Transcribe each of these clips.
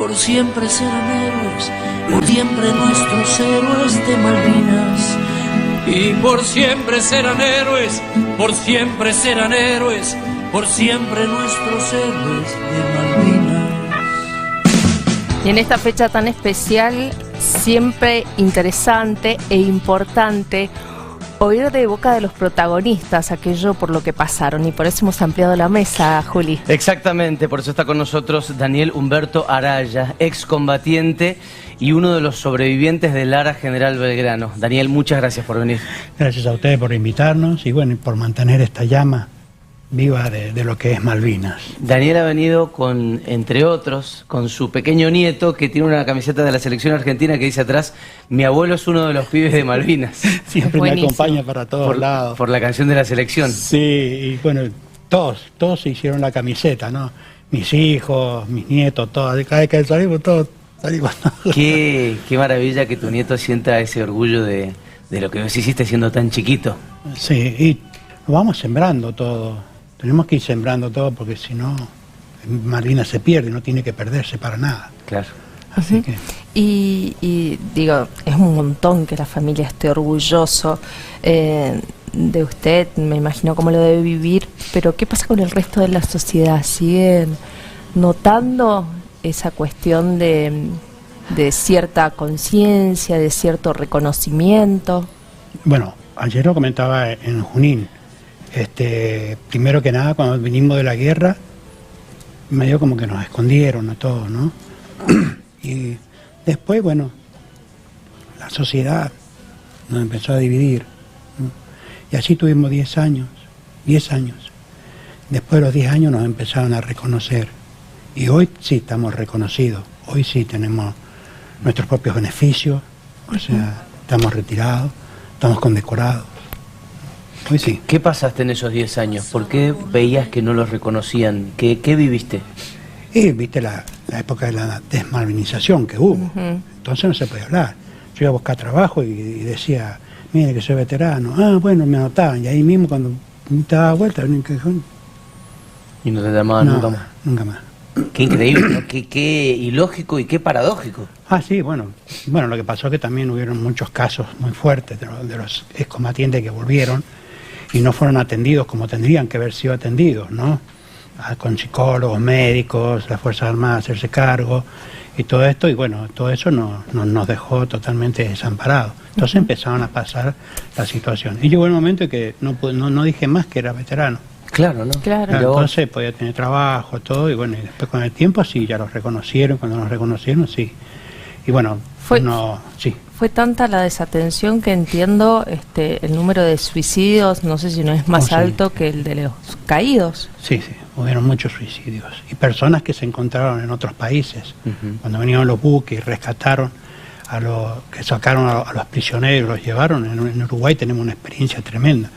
por siempre serán héroes, por siempre nuestros héroes de Malvinas. Y por siempre serán héroes, por siempre serán héroes, por siempre nuestros héroes de Malvinas. Y en esta fecha tan especial, siempre interesante e importante oír de boca de los protagonistas aquello por lo que pasaron, y por eso hemos ampliado la mesa, Juli. Exactamente, por eso está con nosotros Daniel Humberto Araya, excombatiente y uno de los sobrevivientes del ARA General Belgrano. Daniel, muchas gracias por venir. Gracias a ustedes por invitarnos y bueno, por mantener esta llama viva de lo que es Malvinas. Daniel ha venido con, entre otros, con su pequeño nieto que tiene una camiseta de la selección argentina que dice atrás: mi abuelo es uno de los pibes de Malvinas. Siempre me acompaña para todos lados. Por la canción de la selección. Sí, y bueno, todos se hicieron la camiseta, ¿no? Mis hijos, mis nietos, todos. Cada vez que salimos, todos salimos. Qué maravilla que tu nieto sienta ese orgullo de lo que vos hiciste siendo tan chiquito. Sí, y lo vamos sembrando todo. Tenemos que ir sembrando todo porque si no, Malvinas se pierde, no tiene que perderse para nada. Claro. Así que... Y digo, es un montón que la familia esté orgulloso de usted, me imagino cómo lo debe vivir, pero ¿qué pasa con el resto de la sociedad? ¿Siguen notando esa cuestión de cierta conciencia, de cierto reconocimiento? Bueno, ayer lo comentaba en Junín. Primero que nada, cuando vinimos de la guerra, medio como que nos escondieron a todos, ¿no? Y después, bueno, la sociedad nos empezó a dividir, ¿no? Y así tuvimos 10 años. Después de los 10 años nos empezaron a reconocer. Y hoy sí estamos reconocidos, hoy sí tenemos nuestros propios beneficios, o sea, estamos retirados, estamos condecorados. Hoy sí. ¿Qué pasaste en esos 10 años? ¿Por qué veías que no los reconocían? ¿Qué viviste? Y viste la época de la desmalvinización que hubo. Entonces no se podía hablar. Yo iba a buscar trabajo y decía, mire que soy veterano. Ah, bueno, me anotaban. Y ahí mismo cuando te daba vuelta, y no te llamaban nunca más. Nunca más. Qué increíble, ¿no? Qué ilógico y qué paradójico. Ah, sí, bueno, lo que pasó es que también hubieron muchos casos muy fuertes de los excombatientes que volvieron y no fueron atendidos como tendrían que haber sido atendidos, ¿no? Con psicólogos, médicos, las Fuerzas Armadas hacerse cargo y todo esto, y bueno, todo eso nos dejó totalmente desamparados. Entonces empezaron a pasar la situación. Y llegó el momento en que no dije más que era veterano. Claro, ¿no? Claro. Entonces podía tener trabajo, todo, y bueno, y después con el tiempo sí, ya los reconocieron, cuando nos reconocieron, sí. Y bueno, sí. Fue tanta la desatención que entiendo el número de suicidios, no sé si no es más alto que el de los caídos. Sí, hubieron muchos suicidios. Y personas que se encontraron en otros países, cuando vinieron los buques y rescataron que sacaron a los prisioneros, los llevaron. En Uruguay tenemos una experiencia tremenda.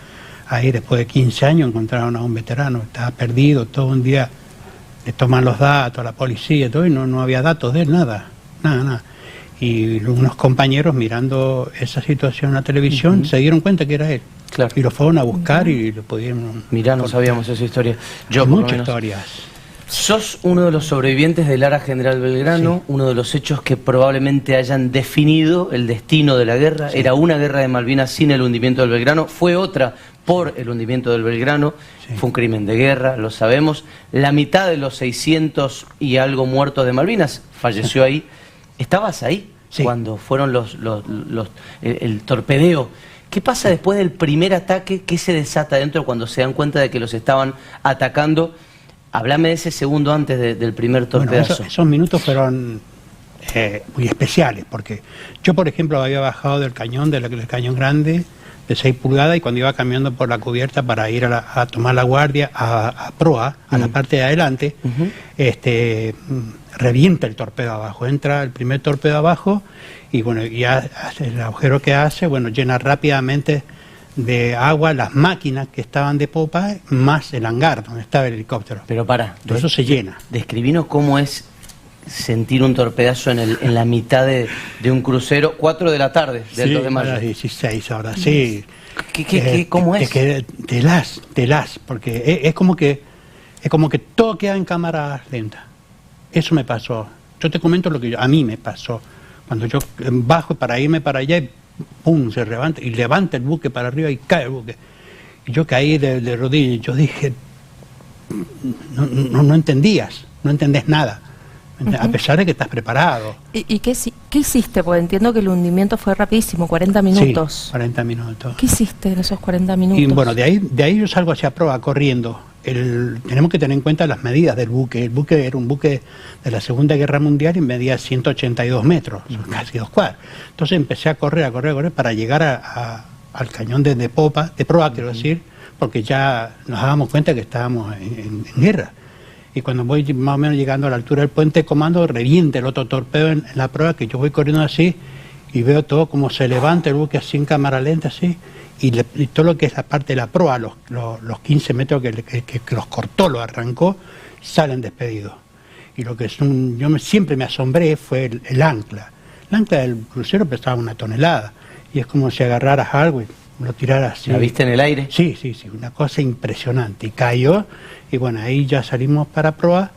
Ahí después de 15 años encontraron a un veterano, estaba perdido, todo un día le toman los datos a la policía, todo, y no había datos de él, nada. Y unos compañeros mirando esa situación en la televisión se dieron cuenta que era él. Claro. Y lo fueron a buscar y lo pudieron... Mirá, no sabíamos esa historia. Yo, muchas historias. Sos uno de los sobrevivientes del ARA General Belgrano, uno de los hechos que probablemente hayan definido el destino de la guerra. Era una guerra de Malvinas sin el hundimiento del Belgrano, fue otra por el hundimiento del Belgrano, fue un crimen de guerra, lo sabemos. La mitad de los 600 y algo muertos de Malvinas falleció ahí. ¿Estabas ahí cuando fueron el torpedeo? ¿Qué pasa después del primer ataque? ¿Qué se desata dentro cuando se dan cuenta de que los estaban atacando? Háblame de ese segundo antes del primer torpedazo. Bueno, esos minutos fueron muy especiales, porque yo, por ejemplo, había bajado del cañón cañón grande de 6 pulgadas, y cuando iba caminando por la cubierta para ir a tomar la guardia a proa, a la parte de adelante, revienta el torpedo abajo, entra el primer torpedo abajo y bueno, ya el agujero que hace, bueno, llena rápidamente de agua las máquinas que estaban de popa, más el hangar donde estaba el helicóptero. Pero todo eso se llena. Describinos cómo es sentir un torpedazo en la mitad de un crucero, 4 de la tarde del 2 de mayo. A las 16 horas, sí. ¿Cómo es? Telás, porque es como que todo queda en cámara lenta. Eso me pasó. Yo te comento lo que a mí me pasó. Cuando yo bajo para irme para allá, y pum, se levanta, y levanta el buque para arriba y cae el buque. Y yo caí de rodillas, yo dije, no entendés nada, a pesar de que estás preparado. ¿Y qué hiciste? Porque entiendo que el hundimiento fue rapidísimo, 40 minutos. Sí, 40 minutos. ¿Qué hiciste en esos 40 minutos? Y bueno, de ahí yo salgo hacia proa corriendo. Tenemos que tener en cuenta las medidas del buque. El buque era un buque de la Segunda Guerra Mundial y medía 182 metros, casi 2 cuadras. Entonces empecé a correr para llegar al cañón de proa, quiero decir, porque ya nos dábamos cuenta que estábamos en guerra. Y cuando voy más o menos llegando a la altura del puente de comando, revienta el otro torpedo en la proa, que yo voy corriendo así y veo todo como se levanta el buque así en cámara lenta, así, y todo lo que es la parte de la proa, los 15 metros que los cortó, los arrancó, salen despedidos. Y lo que siempre me asombré fue el ancla. El ancla del crucero pesaba 1 tonelada, y es como si agarraras algo y lo tiraras así. ¿La viste en el aire? Sí, una cosa impresionante. Y cayó, y bueno, ahí ya salimos para proa.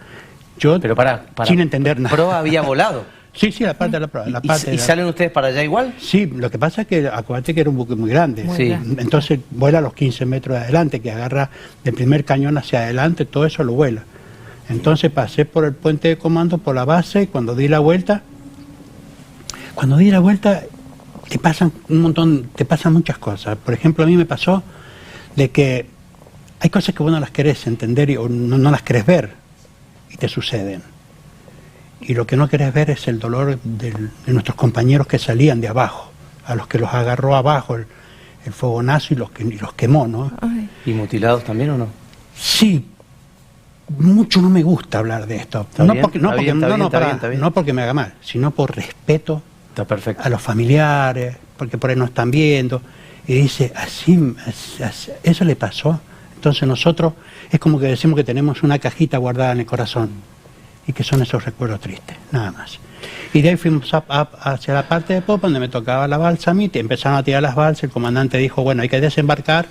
Pero para sin entender nada. ¿Proa había volado? Sí, la parte de la proa. ¿Y salen ustedes para allá igual? Sí, lo que pasa es que, acuérdate que era un buque muy grande. Sí. Entonces vuela a los 15 metros de adelante, que agarra del primer cañón hacia adelante, todo eso lo vuela. Entonces pasé por el puente de comando, por la base, y cuando di la vuelta, te pasan muchas cosas. Por ejemplo, a mí me pasó de que hay cosas que vos no las querés entender o no las querés ver, y te suceden. Y lo que no querés ver es el dolor de nuestros compañeros que salían de abajo, a los que los agarró abajo el fogonazo y los quemó, ¿no? Ay. ¿Y mutilados también o no? Sí, mucho no me gusta hablar de esto. No porque me haga mal, sino por respeto. Está perfecto. A los familiares, porque por ahí no están viendo. Y dice, así, eso le pasó. Entonces nosotros es como que decimos que tenemos una cajita guardada en el corazón y que son esos recuerdos tristes, nada más. Y de ahí fuimos hacia la parte de popa donde me tocaba la balsa a mí, empezaron a tirar las balsas, el comandante dijo, bueno, hay que desembarcar,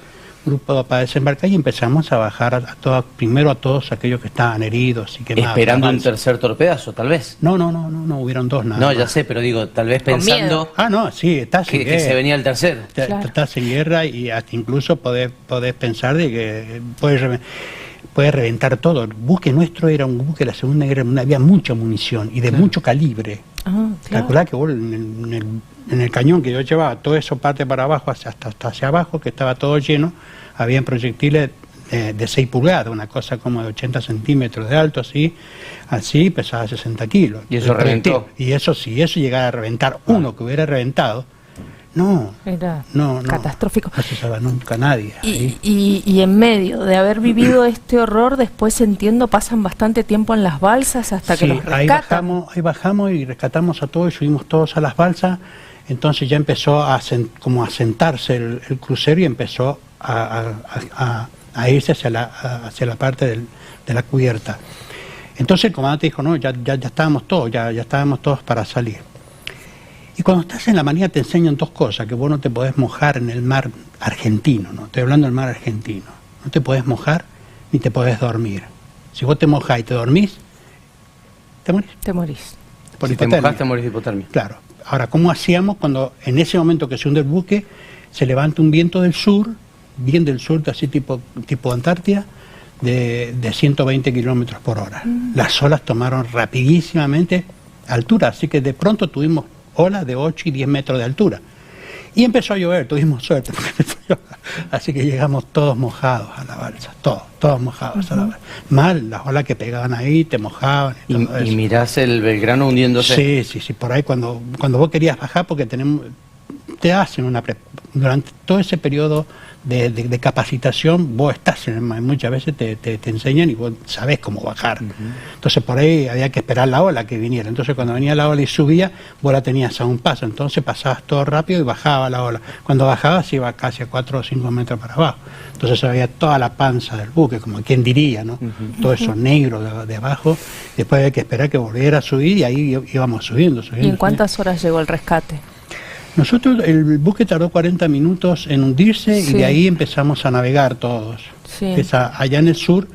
grupo para desembarcar, y empezamos a bajar primero a todos aquellos que estaban heridos y quemados. ¿Esperando un tercer torpedazo, tal vez? No, hubieron 2 nada. No, ya sé, pero digo, tal vez pensando estás en guerra, que se venía el tercero. Claro. Estás en guerra y hasta incluso podés pensar de que puede reventar todo. El buque nuestro era un buque de la Segunda Guerra Mundial, había mucha munición y de mucho calibre. Claro. Calculá que vos en el cañón que yo llevaba, todo eso parte para abajo, hasta hacia abajo, que estaba todo lleno, habían proyectiles de 6 pulgadas, una cosa como de 80 centímetros de alto, así pesaba 60 kilos. ¿Y eso reventó? Y eso, si eso llegara a reventar, uno que hubiera reventado, era no, catastrófico. No se salva nunca nadie. Y en medio de haber vivido este horror, después entiendo, pasan bastante tiempo en las balsas hasta que los rescatan. Ahí bajamos y rescatamos a todos y subimos todos a las balsas. Entonces ya empezó a sentarse el crucero y empezó a irse hacia la parte de la cubierta. Entonces el comandante dijo, no, ya estábamos todos, ya estábamos todos para salir. Y cuando estás en la marina te enseñan 2 cosas, que vos no te podés mojar en el mar argentino, ¿no? Estoy hablando del mar argentino. No te podés mojar ni te podés dormir. Si vos te mojás y te dormís, te morís. Te morís. Por si te hipotermia. mojás, te morís de hipotermia. Claro. Ahora, ¿cómo hacíamos cuando en ese momento que se hunde el buque, se levanta un viento del sur, bien del sur, así tipo Antártida, de 120 kilómetros por hora? Las olas tomaron rapidísimamente altura, así que de pronto tuvimos olas de 8 y 10 metros de altura. Y empezó a llover, tuvimos suerte, así que llegamos todos mojados a la balsa, todos mojados a la balsa. Mal, las olas que pegaban ahí, te mojaban. Y mirás el Belgrano hundiéndose. Sí, por ahí cuando vos querías bajar, porque te hacen durante todo ese periodo de capacitación, vos estás muchas veces te enseñan y vos sabés cómo bajar. Entonces por ahí había que esperar la ola que viniera. Entonces cuando venía la ola y subía, vos la tenías a un paso. Entonces pasabas todo rápido y bajaba la ola. Cuando bajabas iba casi a 4 o 5 metros para abajo. Entonces se veía toda la panza del buque, como quien diría, ¿no? Todo eso negro de abajo. Después había que esperar que volviera a subir y ahí íbamos subiendo. ¿Y en cuántas horas llegó el rescate? Nosotros, el buque tardó 40 minutos en hundirse y de ahí empezamos a navegar todos. Sí. Allá en el sur,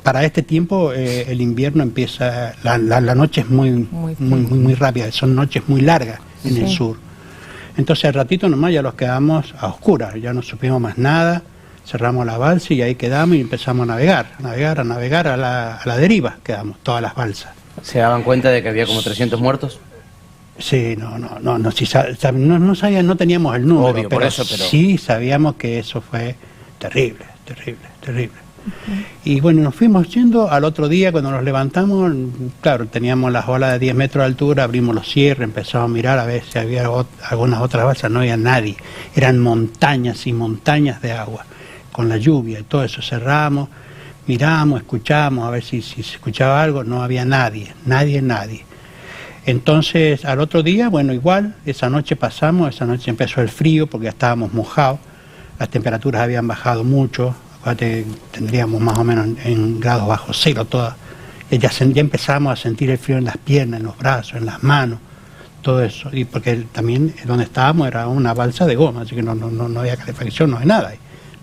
para este tiempo el invierno empieza, la noche es muy rápida, son noches muy largas en el sur. Entonces al ratito nomás ya los quedamos a oscuras, ya no supimos más nada, cerramos la balsa y ahí quedamos y empezamos a navegar a la deriva, quedamos todas las balsas. ¿Se daban cuenta de que había como 300 muertos? Sí, no sabían, no teníamos el número, obvio, pero sí sabíamos que eso fue terrible. Y bueno, nos fuimos yendo. Al otro día cuando nos levantamos, claro, teníamos las olas de 10 metros de altura, abrimos los cierres, empezamos a mirar a ver si había algunas otras balsas, no había nadie, eran montañas y montañas de agua, con la lluvia y todo eso. Cerramos, miramos, escuchamos a ver si se escuchaba algo, no había nadie. Entonces al otro día, bueno, igual, esa noche empezó el frío porque ya estábamos mojados, las temperaturas habían bajado mucho. Acuérdate, tendríamos más o menos en grados bajo cero todas. Ya empezamos a sentir el frío en las piernas, en los brazos, en las manos, todo eso. Y porque también donde estábamos era una balsa de goma, así que no había calefacción, no hay nada,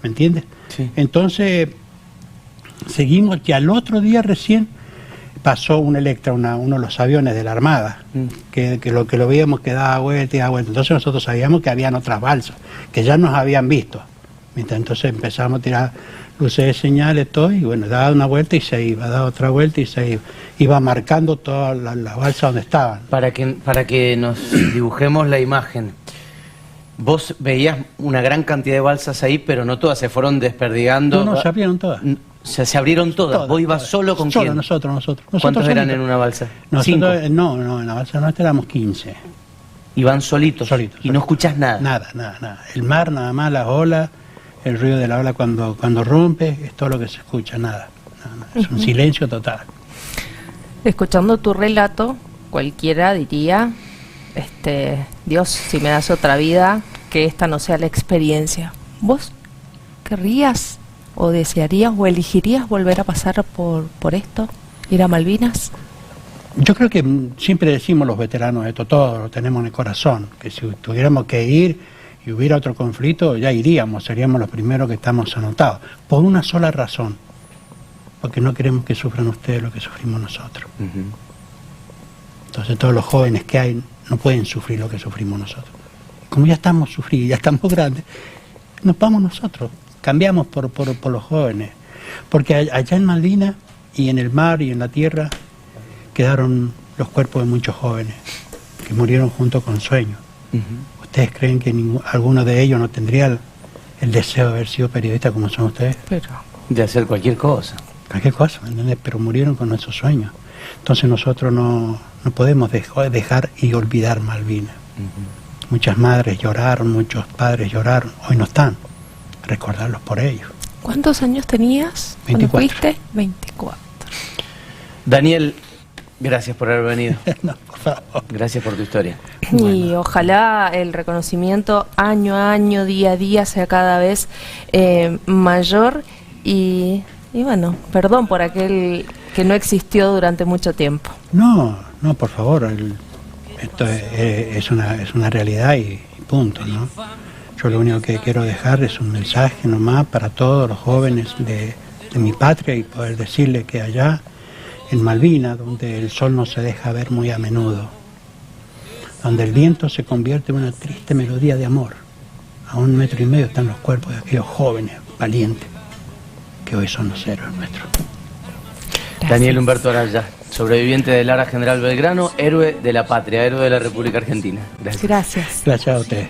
¿me entiendes? Sí. Entonces seguimos y al otro día recién pasó un Electra, uno de los aviones de la Armada, que lo veíamos que daba vuelta y daba vuelta. Entonces nosotros sabíamos que habían otras balsas, que ya nos habían visto. Entonces empezamos a tirar luces de señales, todo, y bueno, daba una vuelta y se iba, daba otra vuelta y se iba. Iba marcando todas las balsas donde estaban. Para que nos dibujemos la imagen, vos veías una gran cantidad de balsas ahí, pero no todas se fueron desperdigando. No, se abrieron todas. Se abrieron todas. ¿Vos ibas solo con quién? Nosotros. ¿Cuántos eran en una balsa? Nosotros, no, en la balsa nuestra éramos 15. ¿Iban solitos? Y no escuchás nada. Nada. El mar nada más, las olas, el ruido de la ola cuando rompe, es todo lo que se escucha, nada. Es un silencio total. Escuchando tu relato, cualquiera diría, Dios, si me das otra vida, que esta no sea la experiencia. ¿Vos querrías o desearías o elegirías volver a pasar por esto? ¿Ir a Malvinas? Yo creo que siempre decimos los veteranos esto, todos lo tenemos en el corazón, que si tuviéramos que ir y hubiera otro conflicto, ya iríamos, seríamos los primeros que estamos anotados, por una sola razón, porque no queremos que sufran ustedes lo que sufrimos nosotros. Entonces todos los jóvenes que hay no pueden sufrir lo que sufrimos nosotros. Como ya estamos sufridos, ya estamos grandes, nos vamos nosotros, cambiamos por los jóvenes, porque allá en Malvinas y en el mar y en la tierra quedaron los cuerpos de muchos jóvenes que murieron junto con sueños. ¿Ustedes creen que alguno de ellos no tendría el deseo de haber sido periodista como son ustedes? Pero de hacer cualquier cosa. Cualquier cosa, ¿me entiendes? Pero murieron con nuestros sueños. Entonces nosotros no podemos dejar y olvidar Malvinas. Muchas madres lloraron, muchos padres lloraron, hoy no están. Recordarlos por ellos. ¿Cuántos años tenías 24. cuando fuiste? 24. Daniel, gracias por haber venido. No, por favor. Gracias por tu historia. Y ojalá el reconocimiento año a año, día a día, sea cada vez mayor y bueno, perdón por aquel que no existió durante mucho tiempo. No, por favor, esto es una realidad y punto, ¿no? Yo lo único que quiero dejar es un mensaje nomás para todos los jóvenes de mi patria y poder decirle que allá en Malvinas, donde el sol no se deja ver muy a menudo, donde el viento se convierte en una triste melodía de amor, a 1,5 metros están los cuerpos de aquellos jóvenes valientes que hoy son los héroes nuestros. Gracias. Daniel Humberto Araya, sobreviviente del ARA General Belgrano, héroe de la patria, héroe de la República Argentina. Gracias. Gracias. Gracias a ustedes.